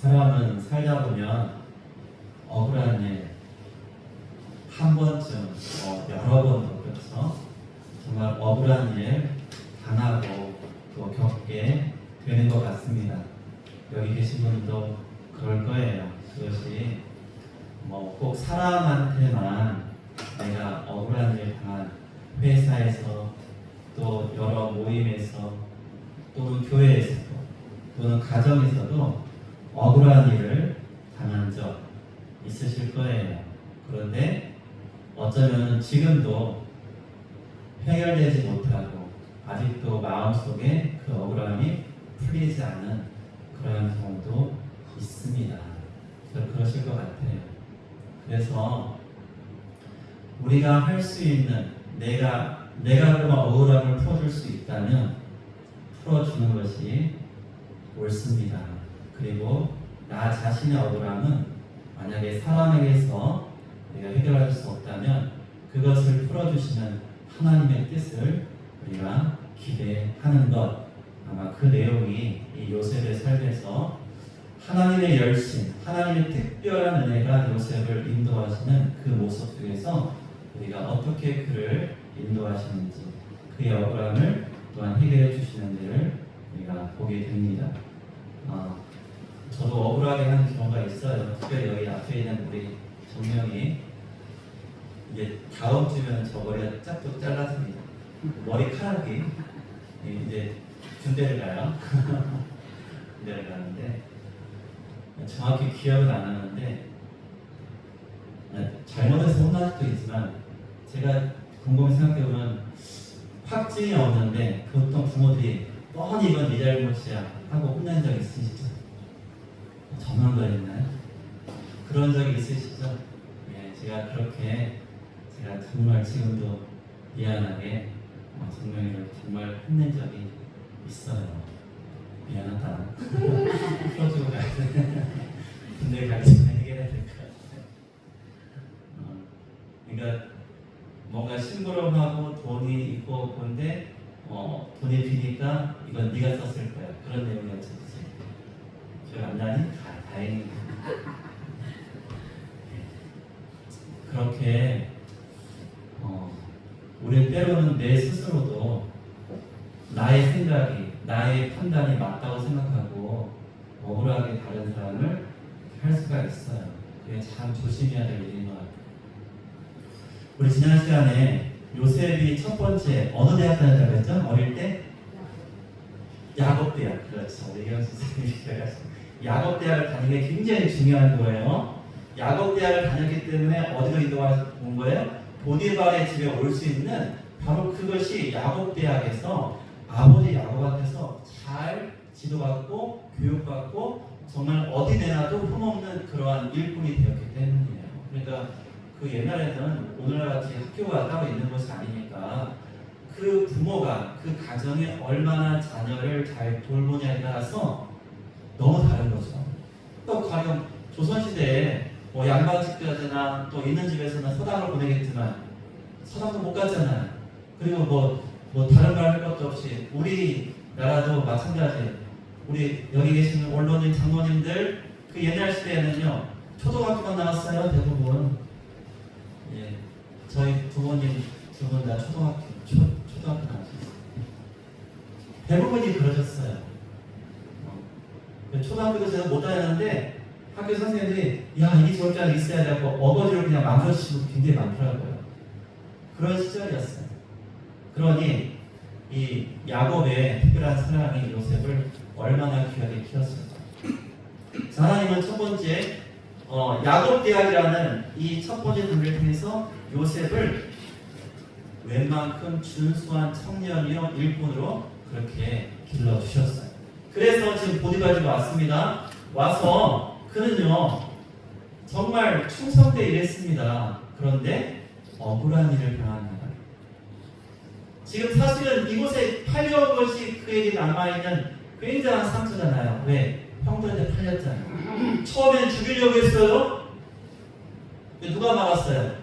사람은 살다 보면 억울한 일 한 번쯤, 여러 번도 그렇죠. 정말 억울한 일 당하고 또 겪게 되는 것 같습니다. 여기 계신 분도 그럴 거예요. 그것이 꼭 사람한테만 내가 억울한 일 당한 회사에서 또 여러 모임에서 또는 교회에서도 또는 가정에서도 억울한 일을 당한 적 있으실 거예요. 그런데 어쩌면 지금도 해결되지 못하고 아직도 마음속에 그 억울함이 풀리지 않은 그런 경우도 있습니다. 그러실 것 같아요. 그래서 우리가 할 수 있는 내가 그런 억울함을 풀어줄 수 있다면 풀어주는 것이 옳습니다. 그리고 나 자신의 억울함은 만약에 사람에게서 내가 해결할 수 없다면 그것을 풀어주시는 하나님의 뜻을 우리가 기대하는 것, 아마 그 내용이 이 요셉의 삶에서 하나님의 열심, 하나님의 특별한 은혜가 요셉을 인도하시는 그 모습 속에서 우리가 어떻게 그를 인도하시는지, 그의 억울함을 또한 해결해 주시는 데를 우리가 보게 됩니다. 저도 억울하게 하는 경우가 있어요. 특별히 여기 앞에 있는 우리 정명이 이제 다음 주면 저 머리가 짝도 잘랐습니다. 머리카락이 이제 군대를 가요. 군대를 가는데 정확히 기억은 안 나는데 잘못해서 혼날 수도 있지만 제가 곰곰이 생각해보면 확증이 없는데 보통 부모들이 뻔히 이건 네 잘못이야 하고 혼낸 적 있으시죠? 저만 그랬나요? 그런 적이 있으시죠? 예, 제가 그렇게 제가 정말 지금도 미안하게 정명이를 정말 혼낸 적이 있어요. 미안하다. 풀어주고 가야 돼. 군대 가기 전에 해결해야 될 것 같아요. 그러니까 뭔가 심부름하고 돈이 있고 그런데 돈이 비니까 이건 네가 썼을 거야. 그런 내용이었지. 기억 안 나니? 다행히. 그렇게 우리 때로는 내 스스로도 나의 생각이, 나의 판단이 맞다고 생각하고 억울하게 다른 사람을 할 수가 있어요. 그게 참 조심해야 될 일인 것 같아요. 우리 지난 시간에 요셉이 첫 번째 어느 대학 다녔다고 했죠? 어릴 때? 야곱대학. 그렇죠. 우리 이현 선생님이 야곱대학을 다니는 게 굉장히 중요한 거예요. 야곱대학을 다녔기 때문에 어디로 이동한 거예요? 보디발의 집에 올 수 있는 바로 그것이 야곱대학에서 아버지 야곱한테서 잘 지도받고 교육받고 정말 어디 내놔도 흠없는 그러한 일꾼이 되었기 때문이에요. 그러니까 그 옛날에는 오늘날 같이 학교가 따로 있는 것이 아니니까 그 부모가 그 가정에 얼마나 자녀를 잘 돌보냐에 따라서 너무 다른 거죠. 또 가령 조선시대에 양반집까지나 또 있는 집에서는 서당을 보내겠지만 서당도 못 갔잖아요. 그리고 뭐 다른 말 할 것도 없이 우리나라도 마찬가지. 우리 여기 계시는 언론인 장로님들 그 옛날 시대에는요 초등학교만 나왔어요 대부분. 예, 저희 부모님 두 분 다 초등학교 나왔어요. 대부분이 그러셨어요. 초등학교도 제가 못 다녔는데 학교 선생님들이 이게 저럴 줄 있어야 되고 어거지로 그냥 망설이시는 분이 굉장히 많더라고요. 그런 시절이었어요. 그러니 이 야곱의 특별한 사랑이 요셉을 얼마나 귀하게 키웠을까. 하나님은 첫 번째 야곱 대학이라는 이 첫 번째 단계를 통해서 요셉을 웬만큼 준수한 청년이요 일꾼으로 그렇게 길러주셨어요. 그래서 지금 보디발집에 왔습니다. 와서 그는요 정말 충성되게 일했습니다. 그런데 억울한 일을 당합니다. 지금 사실은 이곳에 팔려온 것이 그에게 남아있는 굉장한 상처잖아요. 왜? 형들한테 팔렸잖아요. 처음엔 죽이려고 했어요. 누가 막았어요?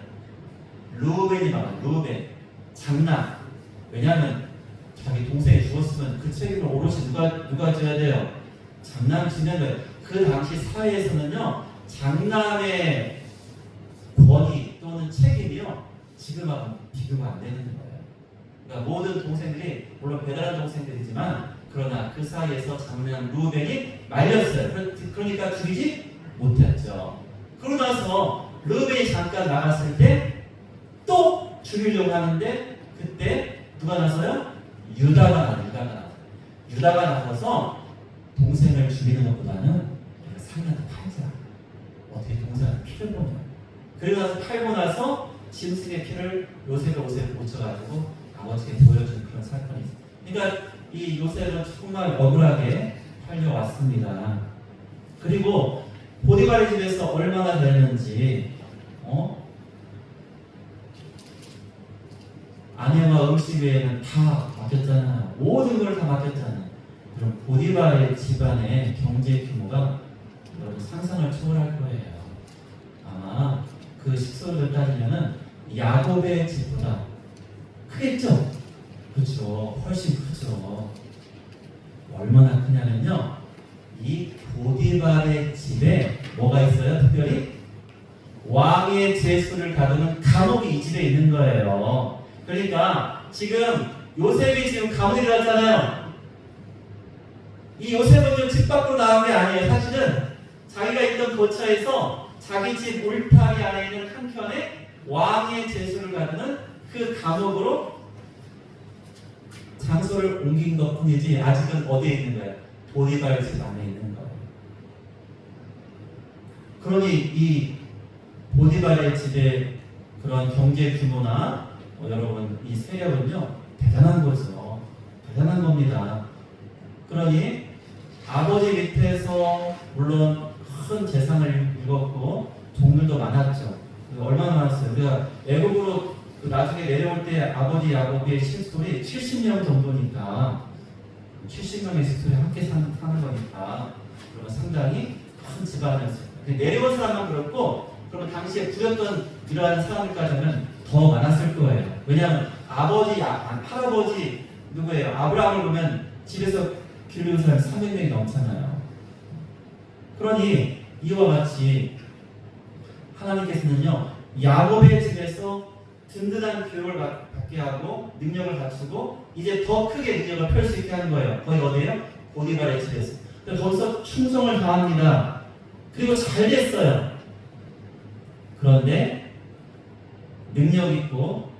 루벤이 막았어요. 루벤. 장남. 왜냐하면 자기 동생이 죽었으면 그 책임을 오롯이 누가 져야 돼요? 장남 지는 거예요. 그 당시 사회에서는요, 장남의 권위 또는 책임이요, 지금하고 비교가 안 되는 거예요. 그러니까 모든 동생들이, 물론 배달한 동생들이지만, 그러나 그 사이에서 장남 루벤이 말렸어요. 그러니까 죽이지 못했죠. 그러고 나서 루벤이 잠깐 나갔을 때 또 죽이려고 하는데, 그때 누가 나서요? 유다가 나서서 동생을 죽이는 것보다는 상대한테 팔자. 어떻게 동생한테 피를 보냐. 그리고 나서 팔고 나서 짐승의 피를 요셉에 묻혀가지고 아버지에게 보여준 그런 사건이 있어요. 그러니까 이 요셉은 정말 억울하게 팔려왔습니다. 그리고 보디발의 집에서 얼마나 되는지, 아내와 음식 외에는 다 맡겼잖아요. 모든 걸 다 맡겼잖아요. 그럼 보디발의 집안의 경제 규모가 여러분 상상을 초월할 거예요. 아마 그 식소를 따지면은 야곱의 집보다 크겠죠? 그렇죠. 훨씬 크죠. 얼마나 크냐면요, 이 보디발의 집에 뭐가 있어요? 특별히 왕의 제수를 다루는 감옥이 이 집에 있는 거예요. 그러니까 지금 요셉이 지금 감옥에 들어갔잖아요. 이 요셉은 집 밖으로 나온 게 아니에요. 사실은 자기가 있던 거처에서 자기 집 울타리 안에 있는 한켠에 왕의 제수를 다루는 그 감옥으로 장소를 옮긴 것 뿐이지, 아직은 어디에 있는 거예요? 보디발 집 안에 있는 거예요. 그러니 이 보디발의 집의 그런 경제 규모나 여러분 이 세력은요, 대단한 거죠. 대단한 겁니다. 그러니 아버지 밑에서 물론 큰 재산을 읽었고 종들도 많았죠. 얼마나 많았어요. 우리가 애국으로 나중에 내려올 때 아버지 야곱의 식솔이 70명 정도니까, 70명의 식솔이 함께 사는 거니까 그러면 상당히 큰 집안이었어요. 내려온 사람만 그렇고, 그러면 당시에 부렸던 이러한 사람들까지 하면 더 많았을 거예요. 왜냐하면 할아버지 누구예요? 아브라함을 보면 집에서 기르는 사람이 300명이 넘잖아요. 그러니 이와 같이 하나님께서는요, 야곱의 집에서 든든한 교육을 받게 하고 능력을 갖추고 이제 더 크게 능력을 펼 수 있게 하는 거예요. 거기 어디예요? 보디발의 집에서. 거기서 충성을 다합니다. 그리고 잘 됐어요. 그런데 능력 있고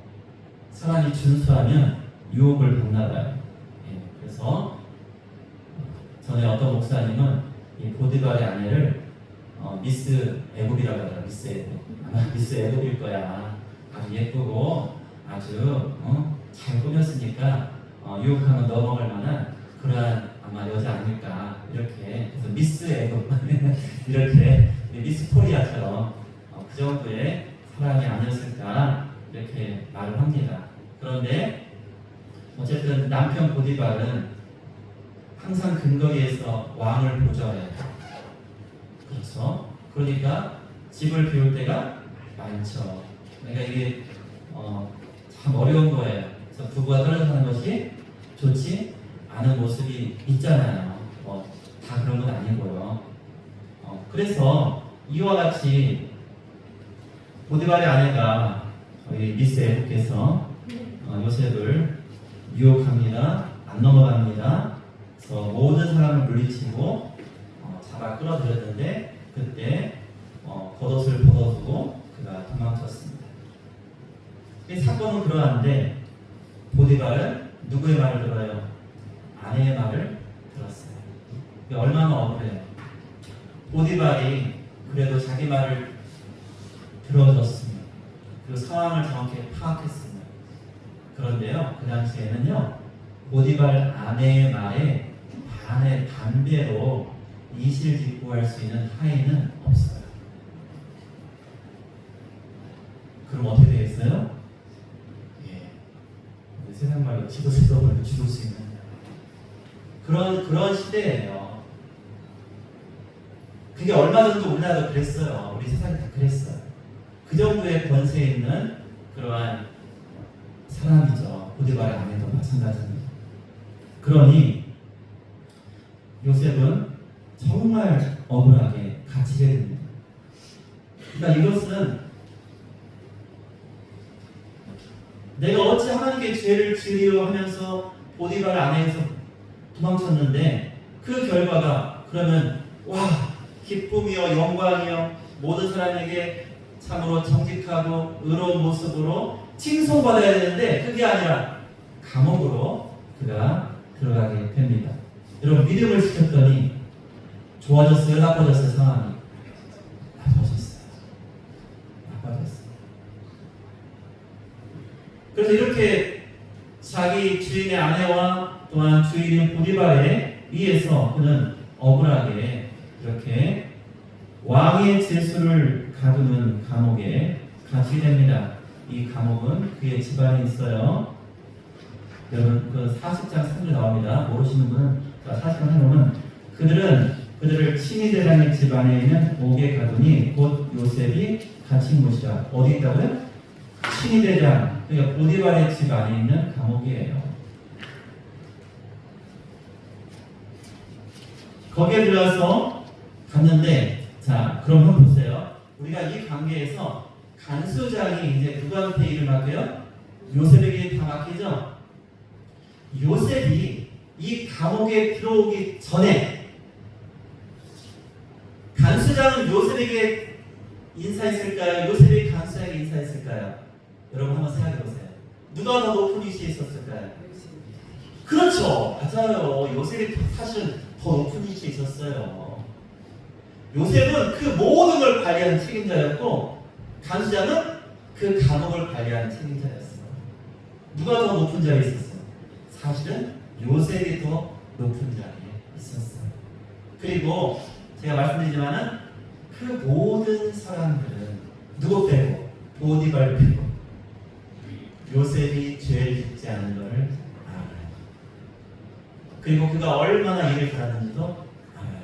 사람이 준수하면 유혹을 받나 봐요. 그래서 전에 어떤 목사님은 이 보디발의 아내를 미스 애굽이라고 하더라고요. 미스 애굽. 아마 미스 애굽일 거야. 아주 예쁘고 아주 잘 꾸몄으니까 유혹하면 넘어갈 만한 그러한 아마 여자 아닐까, 이렇게. 그래서 미스 애굽 이렇게 미스 코리아처럼 그 정도의 사람이 아니었을까, 이렇게 말을 합니다. 그런데 어쨌든 남편 보디발은 항상 근거리에서 왕을 보좌해요. 그렇죠? 그러니까 집을 비울 때가 많죠. 그러니까 이게 참 어려운 거예요. 그래서 부부가 떨어져 사는 것이 좋지 않은 모습이 있잖아요. 다 그런 건 아니고요. 그래서 이와 같이 보디발의 아내가 미스 애굽께서 요셉을 유혹합니다. 안 넘어갑니다. 그래서 모든 사람을 물리치고 잡아 끌어들였는데, 그때 겉옷을 벗어두고 그가 도망쳤습니다. 이 사건은 그러한데 보디발은 누구의 말을 들어요? 아내의 말을 들었어요. 얼마나 억울해요. 보디발이 그래도 자기 말을 들어줬으면, 그리고 상황을 정확히 파악했으면. 그런데요, 그 당시에는요, 보디발 아내의 말에 반배로 이실직고할 수 있는 하인은 없어요. 그럼 어떻게 되겠어요? 세상 말로 지도세도 벌고 지도수 있는 그런 시대예요. 그게 얼마 전도 우리나라도 그랬어요. 우리 세상이 다 그랬어요. 그 정도의 권세 있는 그러한 사람이죠. 보디발의 아내도 마찬가지입니다. 그러니 요셉은 정말 억울하게 갇히게 됩니다. 그러니까 이것은 내가 어찌 하나님께 죄를 지으려 하면서 보디발 아내에서 도망쳤는데 그 결과가 그러면 와 기쁨이요 영광이요 모든 사람에게 참으로 정직하고 의로운 모습으로 칭송받아야 되는데 그게 아니라 감옥으로 그가 들어가게 됩니다. 여러분 믿음을 지켰더니 좋아졌어요? 나빠졌어요? 상황이? 나빠졌어요. 나빠졌어요. 그래서 이렇게 자기 주인의 아내와 또한 주인인 보디발에 의해서 그는 억울하게 이렇게 왕의 제수를 가두는 감옥에 갇히게 됩니다. 이 감옥은 그의 집안에 있어요. 여러분 그 40장 3절 나옵니다. 모르시는 분은 40장 3절은 그들을 친위대장의 집안에 있는 옥에 가두니 곧 요셉이 갇힌 곳이라. 어디 있다고요? 친위대장, 그러니까 보디발의 집 안에 있는 감옥이에요. 거기에 들어가서 갔는데, 자, 그럼 한번 보세요. 우리가 이 관계에서 간수장이 이제 누구한테 일을 맡겨요? 요셉에게 다 맡기죠? 요셉이 이 감옥에 들어오기 전에 간수장은 요셉에게 인사했을까요? 요셉이 간수장에게 인사했을까요? 여러분 한번 생각해 보세요. 누가 더 높은 위치에 있었을까요? 그렇죠. 맞아요. 요셉이 사실은 더 높은 위치에 있었어요. 요셉은 그 모든 걸 관리하는 책임자였고 간수장은 그 감옥을 관리하는 책임자였어요. 누가 더 높은 자리에 있었어요? 사실은 요셉이 더 높은 자리에 있었어요. 그리고 제가 말씀드리지만은 그 모든 사람들은 누구 빼고 보디발 빼고 요셉이 죄를 짓지 않은 것을 알아요. 그리고 그가 얼마나 일을 잘하는지도 알아요.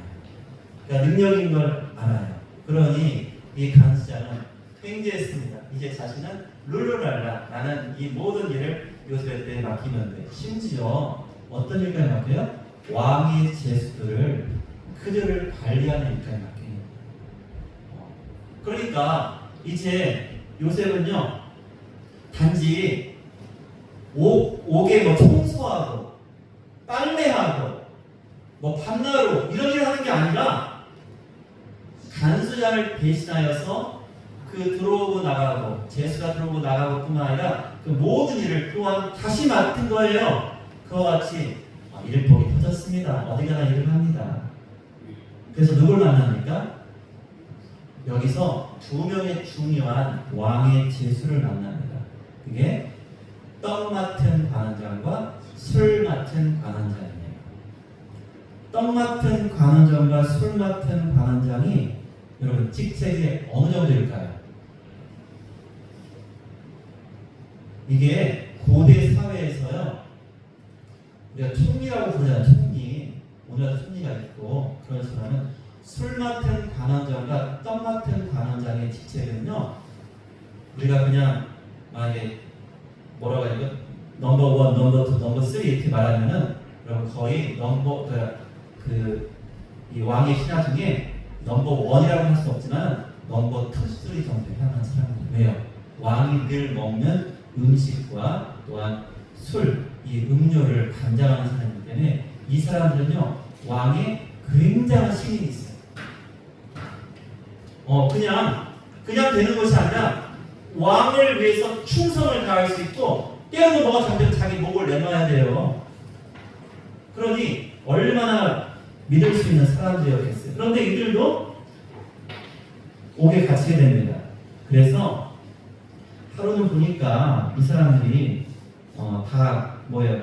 그러니까 능력인 걸 알아요. 그러니 이 간수장은 횡재했습니다. 이제 자신은 룰루랄라 나는 이 모든 일을 요셉에게 맡기면 돼. 심지어 어떤 일까지 맡겨요? 왕의 제수들을 그들을 관리하는 일까지 맡깁니다. 그러니까 이제 요셉은요 단지 옥에 뭐 청소하고 빨래하고 뭐 밤나루 이런 일을 하는 게 아니라 간수장을 대신하여서 그 들어오고 나가고 제수가 들어오고 나가고 뿐만 아니라 그 모든 일을 또한 다시 맡은 거예요. 그와 같이 일을 복이 터졌습니다. 어디 가나 일을 합니다. 그래서 누굴 만납니까? 여기서 두 명의 중요한 왕의 제수를 만납니다. 그게 떡 맡은 관원장과 술 맡은 관원장이에요. 떡 맡은 관원장과 술 맡은 관원장이 여러분 직책이 어느 정도일까요? 이게 고대 사회에서요 우리가 총리라고 부르잖아요. 총리. 오늘도 총리가 있고 그런 사람은 술 맡은 관원장과 떡 맡은 관원장의 직책은요 우리가 그냥 만약에 뭐라고 하냐면 넘버 1, 넘버 2, 넘버 3 이렇게 말하면은 그럼 거의 넘버 이 왕의 신하 중에 넘버 1이라고 할 수 없지만 넘버 2, 3 정도에 해당하는 사람이에요. 왜요? 왕이 늘 먹는 음식과 또한 술, 이 음료를 관장하는 사람이기 때문에 이 사람들은요 왕의 굉장한 신이 있어요. 그냥 되는 것이 아니라 왕을 위해서 충성을 다할 수 있고 때로는 뭐가 잠깐 자기 목을 내놔야 돼요. 그러니 얼마나 믿을 수 있는 사람들이었겠어요. 그런데 이들도 옥에 갇히게 됩니다. 그래서 하루는 보니까 이 사람들이 다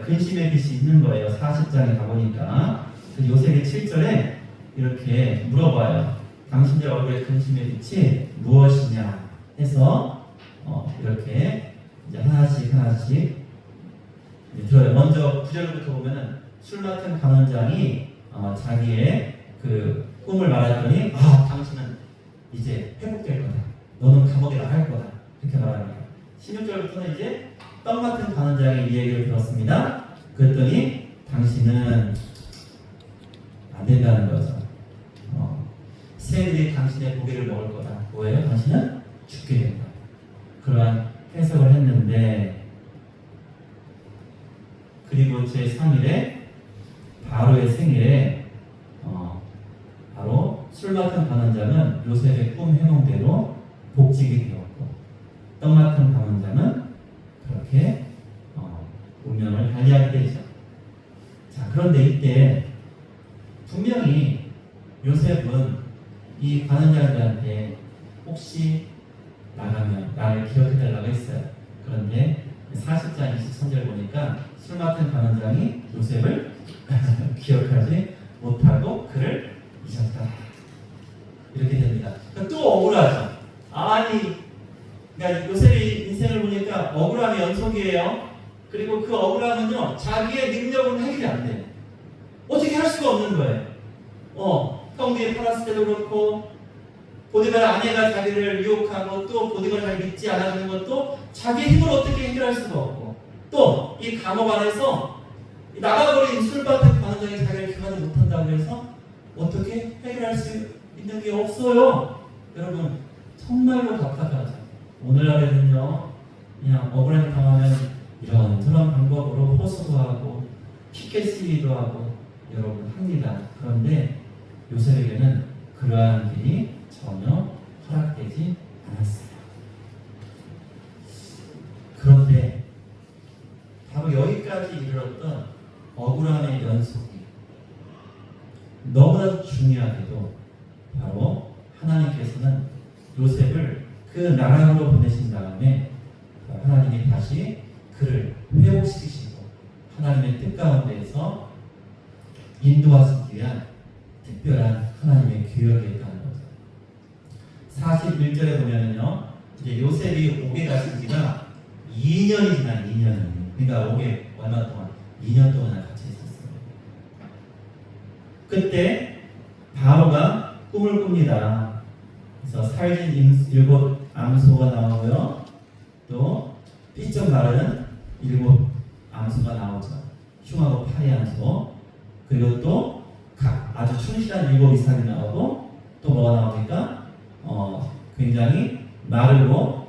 근심의 빛이 있는 거예요. 40장에 가보니까 요셉이 7절에 이렇게 물어봐요. 당신들 얼굴에 근심의 빛이 무엇이냐 해서 이렇게 이제 하나씩 들어요. 먼저 9절부터 보면은 술 맡은 관원장이 자기의 그 꿈을 말했더니 당신은 이제 회복될 거다. 너는 감옥에 나갈 거다. 이렇게 말합니다. 16절부터는 이제 떡 맡은 관원장의 이 얘기를 들었습니다. 그랬더니 당신은 안 된다는 거죠. 요셉이 당신의 고기를 먹을 거다. 뭐예요? 당신은 죽게 된다. 그러한 해석을 했는데, 그리고 제3일에 바로의 생일에 바로 술 맡은 관원장은 요셉의 꿈 해몽대로 복직이 되었고, 떡 맡은 관원장은 그렇게 운명을 달리하게 되죠. 자, 그런데 이때 분명히 요셉은 이 관원장들한테 혹시 나가면 나를 기억해달라고 했어요. 그런데 40장 23절 보니까 술 맡은 관원장이 요셉을 기억하지 못하고 그를 잊었다. 이렇게 됩니다. 그러니까 또 억울하죠. 아니, 그러니까 요셉의 인생을 보니까 억울함의 연속이에요. 그리고 그 억울함은요, 자기의 능력으로는 해결이 안 돼요. 어떻게 할 수가 없는 거예요. 형들이 팔았을 때도 그렇고, 보디발 아내가 자기를 유혹하고, 또 보디발을 잘 믿지 않아주는 것도 자기 힘으로 어떻게 해결할 수가 없고, 또 이 감옥 안에서 나가버린 술밭의 관원장이 자기를 기억하지 못한다고 해서 어떻게 해결할 수 있는 게 없어요. 여러분, 정말로 답답하죠. 오늘날에는요, 그냥 억울한 당하면 이런저런 방법으로 호소도 하고 피켓 시위도 하고 여러분 합니다. 그런데 요셉에게는 그러한 길이 전혀 허락되지 않았어요. 그런데 바로 여기까지 이르렀던 억울함의 연속이 너무나도 중요하게도 바로 하나님께서는 요셉을 그 나라로 보내신 다음에 하나님이 다시 그를 회복시키시고 하나님의 뜻 가운데에서 인도하시기 위한 특별한 하나님의 규율이 있다는 거죠. 41절에 보면은요, 이제 요셉이 옥에 가신 지가 2년이 지난 2년이에요. 그러니까 옥에 얼마 동안? 2년 동안 같이 있었어요. 그때 바로가 꿈을 꿉니다. 그래서 살진 7 암소가 나오고요. 또 삐쩍 마른 7 암소가 나오죠. 흉하고 파리한 소. 그리고 또 아주 충실한 7 이삭이 나오고, 또 뭐가 나옵니까? 굉장히 마르고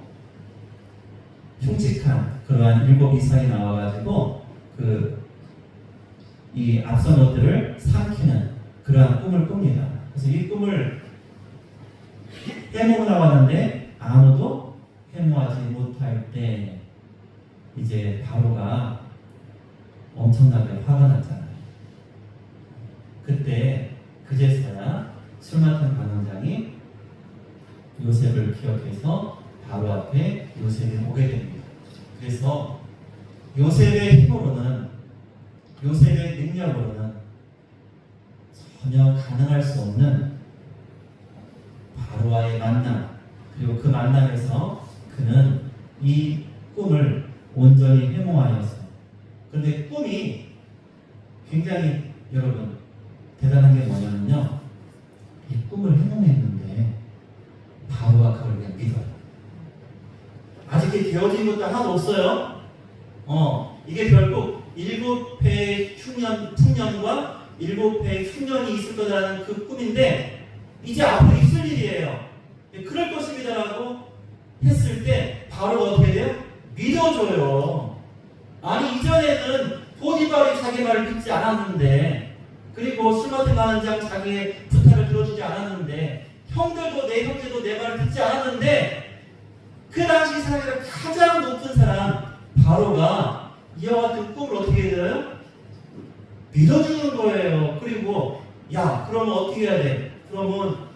흉측한 그러한 7 이삭이 나와가지고 이 앞선 것들을 삼키는 그러한 꿈을 꿉니다. 그래서 이 꿈을 해몽을 나왔는데 아무도 해몽하지 못할 때 이제 바로가 엄청나게 화가 났잖아요. 그때 그제서야 술 맡은 관원장이 요셉을 기억해서 바로 앞에 요셉이 오게 됩니다. 그래서 요셉의 힘으로는, 요셉의 능력으로는 전혀 가능할 수 없는 바로와의 만남, 그리고 그 만남에서 그는 이 꿈을 온전히 해몽하였어요. 그런데 꿈이 굉장히 여러분 대단한 게 뭐냐면요, 이 꿈을 해몽했는데 바로가 그걸 그냥 믿어요. 아직 되어진 것도 하나도 없어요. 이게 결국 7배의 풍년과 7배의 흉년이 있을 거라는 그 꿈인데 이제 앞으로 있을 일이에요. 그럴 것입니다라고 했을 때 바로가 어떻게 돼요? 믿어줘요. 아니, 이전에는 보디발이 자기 말을 믿지 않았는데, 그리고 술 맡은 관원장 자기의 부탁을 들어주지 않았는데, 형들도 내 형제도 내 말을 듣지 않았는데, 그 당시 사람들 가장 높은 사람 바로가 이와 같은 꿈을 어떻게 해요? 믿어주는 거예요. 그리고 야, 그러면 어떻게 해야 돼? 그러면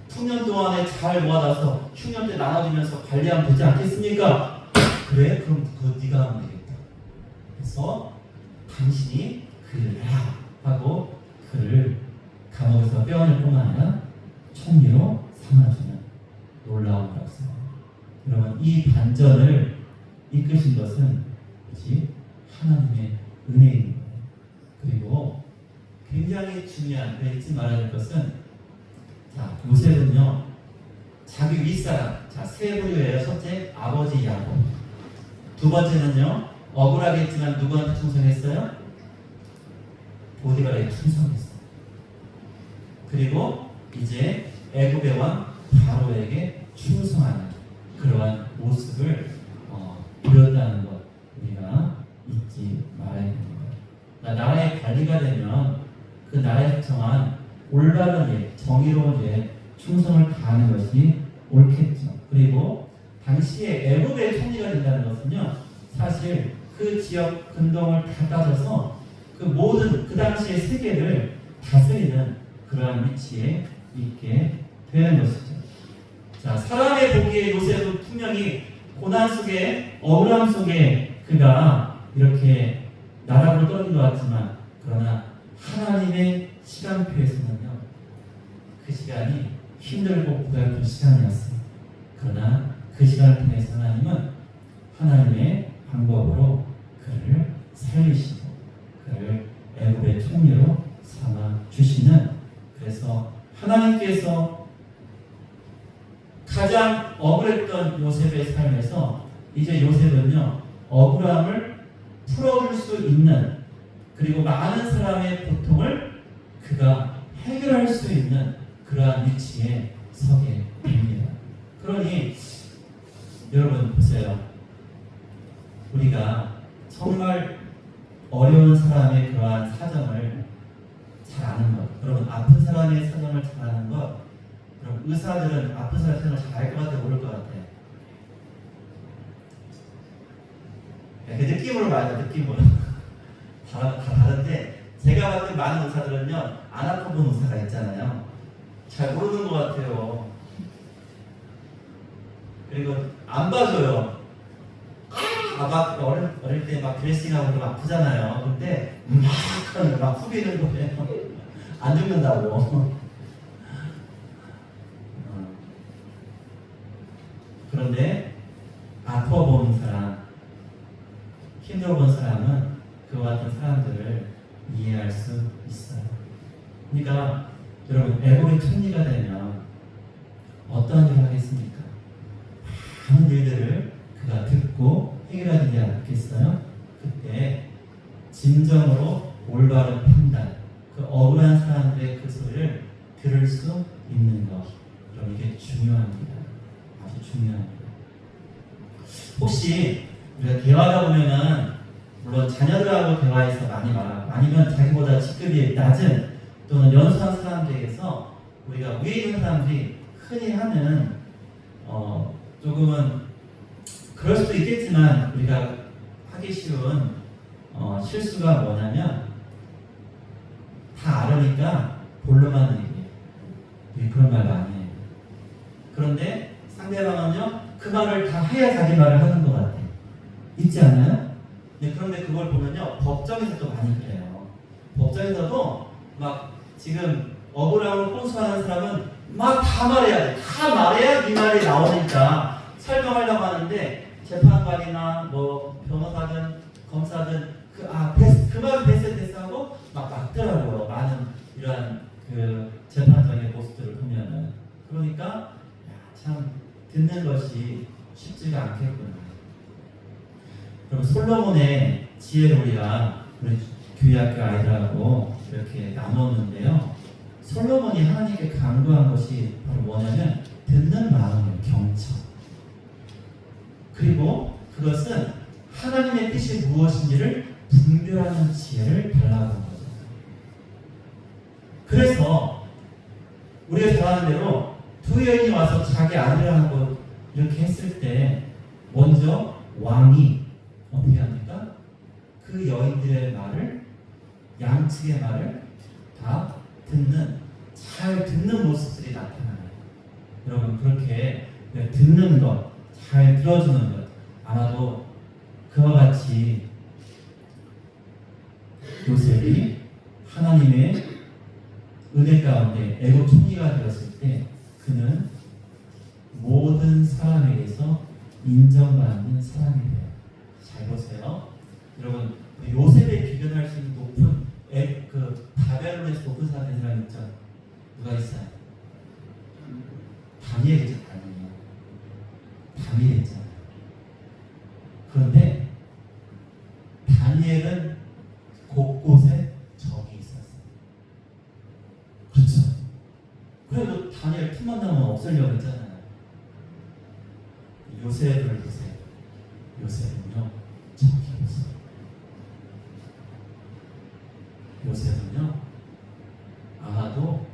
풍년 동안에 잘 모아놔서 흉년 때 나눠주면서 관리하면 되지 않겠습니까? 그래? 그럼 그거 네가 하면 되겠다. 그래서 당신이 그를 해라 하고 그를 감옥에서 빼어낼 뿐만 아니라 총리로 삼아주는 놀라운 역사. 여러분, 이 반전을 이끄신 것은 뭐지? 하나님의 은혜인 거예요. 그리고 굉장히 중요한, 잊지 말아야 될 것은, 자, 요셉은요, 자기 윗사람, 자, 세 부류예요. 첫째, 아버지 야곱. 두 번째는요, 억울하겠지만 누구한테 충성했어요? 보디발에게 충성했어요. 그리고 이제 애굽의 왕 바로에게 충성하는 그러한 모습을 보였다는 것 우리가 잊지 말아야 됩니다. 나라의 관리가 되면 그 나라에 정한 올바른 일, 정의로운 일에 충성을 다하는 것이 옳겠죠. 그리고 당시에 애굽의 총리가 된다는 것은요, 사실 그 지역 근동을 다 따져서 그 모든 그 당시의 세계를 다스리는 그러한 위치에 있게 되는 것이죠. 자, 사람의 보기에 요셉은 분명히 고난 속에 억울함 속에 그가 이렇게 나락으로 떨어진 것 같지만, 그러나 하나님의 시간표에서는요, 그 시간이 힘들고 고달픈 시간이었어요. 그러나 그 시간을 통해서 하나님은 하나님의 방법으로 그를 살리시고 그를 애굽의 총리로 삼아 주시는, 그래서 하나님께서 가장 억울했던 요셉의 삶에서 이제 요셉은요, 억울함을 풀어줄 수 있는, 그리고 많은 사람의 고통을 그가 해결할 수 있는 그러한 위치에 서게 됩니다. 그러니 여러분 보세요. 우리가 정말 어려운 사람의 그러한 사정을 잘 아는 것, 여러분 아픈 사람의 사정을 잘 아는 것, 여러분 의사들은 아픈 사람의 사정을 잘 알 것 같아요, 모를 것 같아요? 그 느낌으로 말해요, 느낌으로. 다 다른데, 제가 봤을 때 많은 의사들은요, 안 아파 본 의사가 있잖아요. 잘 모르는 것 같아요. 그리고 안 봐줘요. 막 어릴 때 막 드레싱하고 그러면 아프잖아요. 근데 막 후비는 거예요. 안 죽는다고. 그런데 아파본 사람, 힘들어본 사람은 그와 같은 사람들을 이해할 수 있어요. 그러니까 여러분, 애굽의 총리가 되면 어떤 일을 하겠습니까? 많은 일들을 그가 듣고 해결하지 않겠어요? 그때 진정으로 올바른 판단, 그 억울한 사람들의 그 소리를 들을 수 있는 것, 여러분 이게 중요합니다. 아주 중요합니다. 혹시 우리가 대화하다 보면은 물론 자녀들하고 대화해서 많이 말하고, 아니면 자기보다 직급이 낮은 또는 연수한 사람들에게서 우리가 위에 있는 사람들이 흔히 하는 조금은 그럴 수도 있겠지만 우리가 하기 쉬운 실수가 뭐냐면, 다 알으니까 본로만 얘기해요. 우리 그런 말 많이 해요. 그런데 상대방은요, 그 말을 다 해야 자기 말을 하는 것 같아요. 있지 않나요? 네, 그런데 그걸 보면요, 법정에서도 많이 그래요. 법정에서도 막 지금 억울함을 호소하는 사람은 막 다 말해야 돼. 다 말해야 네 말이 나오니까 설명하려고 하는데, 재판관이나 뭐 변호사든 검사든 그 말은 됐어 하고 막 막더라고요. 많은 이러한 그 재판장의 모습들을 보면은. 그러니까 참 듣는 것이 쉽지가 않겠구나. 그럼 솔로몬의 지혜를 우리가 우리 교회학교 아이들하고 이렇게 나누었는데요. 솔로몬이 하나님께 간구한 것이 바로 뭐냐면 듣는 마음의 경청. 그리고 그것은 하나님의 뜻이 무엇인지를 분별하는 지혜를 달라는 거죠. 그래서 우리가 잘 아는 대로 두 여인이 와서 자기 아들을 하고 이렇게 했을 때 먼저 왕이 어떻게 합니까? 그 여인들의 말을, 양측의 말을 다 잘 듣는 모습들이 나타나요. 여러분 그렇게 듣는 것, 잘 들어주는 것, 아마도 그와 같이 요셉이 하나님의 은혜 가운데 애굽 총리가 되었을 때 그는 모든 사람에게서 인정받는 사람이 돼요. 잘 보세요. 여러분 요셉에 비견할 수 있는 높은 그 바벨론에서 높은 사람 된 사람 있죠? 누가 있어요? 다니엘이죠. 다니엘 있잖아요. 그런데 다니엘은 곳곳에 적이 있었어요. 그렇죠? 그래도 다니엘 틈만 나면 없애려고 했잖아요. 요셉을 보세요. 요셉은요, 저기 보세요. 요셉은요, 아마도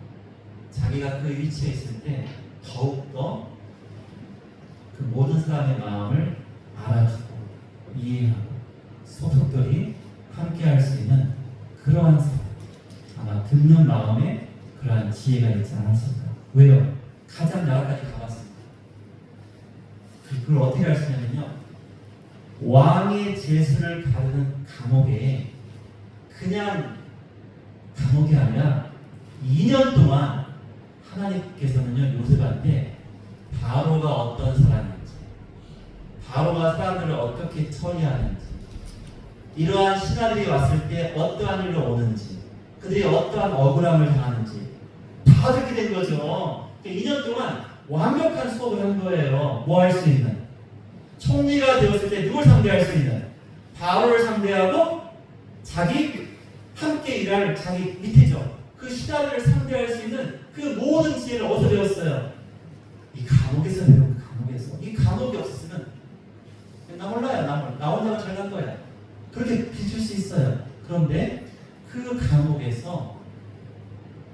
자기가 그 위치에 있을 때 더욱더 그 모든 사람의 마음을 알아주고 이해하고 소속들이 함께할 수 있는 그러한 사람, 아마 듣는 마음에 그러한 지혜가 있지 않았을까. 왜요? 가장 나라까지 가봤습니다. 그걸 어떻게 할 수 있냐면요, 왕의 제수를 가르는 감옥에 그냥 감옥이 아니라 2년 동안 하나님께서는요, 요셉한테 바로가 어떤 사람인지, 바로가 사람들을 어떻게 처리하는지, 이러한 신하들이 왔을 때 어떠한 일로 오는지, 그들이 어떠한 억울함을 당하는지 다 듣게 된 거죠. 2년 동안 완벽한 수업을 한 거예요. 뭐 할 수 있는? 총리가 되었을 때 누굴 상대할 수 있는? 바로를 상대하고 자기 함께 일할 자기 밑에죠. 그 신하들을 상대할 수 있는 그 모든 지혜를 어디서 배웠어요? 이 감옥에서 배운 감옥에서. 이 감옥이 없었으면 나 몰라요. 나 혼자만 잘난 거야. 그렇게 비출 수 있어요. 그런데 그 감옥에서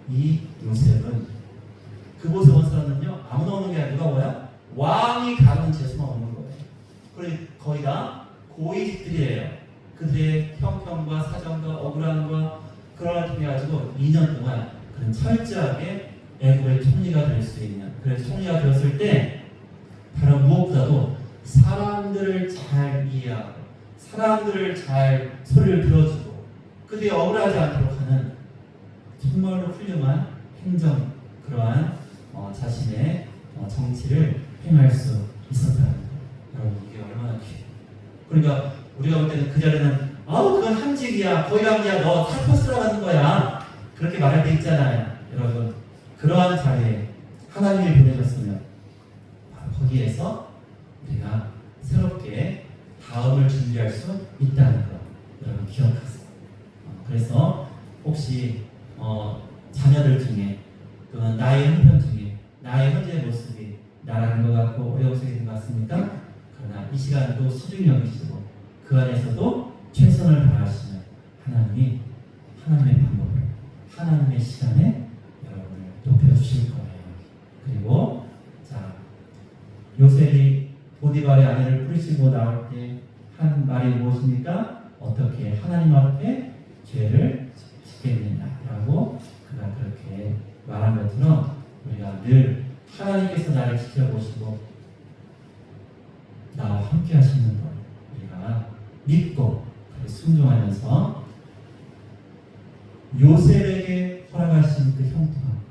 이 요셉은 그곳에 온 사람은요, 아무나 오는 게 아니라 누가 와요? 왕이 가르는 제수만 오는 거예요. 그리고 거의 다 고위직들이에요. 그들의 형편과 사정과 억울함과 그런 걸 통해 가지고 2년 동안 그런 철저하게 애국의 총리가 될 수 있는, 그래서 총리가 되었을 때 바로 무엇보다도 사람들을 잘 이해하고 사람들을 잘 소리를 들어주고 그들이 억울하지 않도록 하는 정말로 훌륭한 행정, 그러한 자신의 정치를 행할 수 있었다는 거예요. 여러분, 이게 얼마나 귀해요. 그러니까 우리가 볼 때는 그 자리는 그건 함직이야, 거기야, 너 탈퍼스라 가는 거야, 그렇게 말할 때 있잖아요. 여러분, 그러한 자리에 하나님이 보내셨으면 바로 거기에서 우리가 새롭게 다음을 준비할 수 있다는 거 여러분 기억하세요. 그래서 혹시 자녀들 중에 또는 나의 형편 중에 나의 현재의 모습이 나라는 것 같고 어려우시는 것 같습니까? 그러나 이 시간도 소중히 여기시고 그 안에서도 최선을 다하시면 하나님이 하나님의 방법을, 하나님의 시간에 여러분을 높여주실 거예요. 그리고 자, 요셉이 보디발의 아내를 뿌리치고 나올 때 한 말이 무엇입니까? 어떻게 하나님 앞에 죄를 짓겠느냐라고 그가 그렇게 말한 것처럼 우리가 늘 하나님께서 나를 지켜보시고 나와 함께 하시는 것 우리가 믿고 순종하면서 요셉에게 허락하신 그 형통함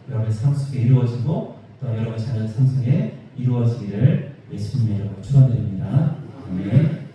여러분의 삶 속에 이루어지고 또 여러분의 자녀의 삶 속에 이루어지기를 예수님의 이름으로 축원드립니다. 아멘.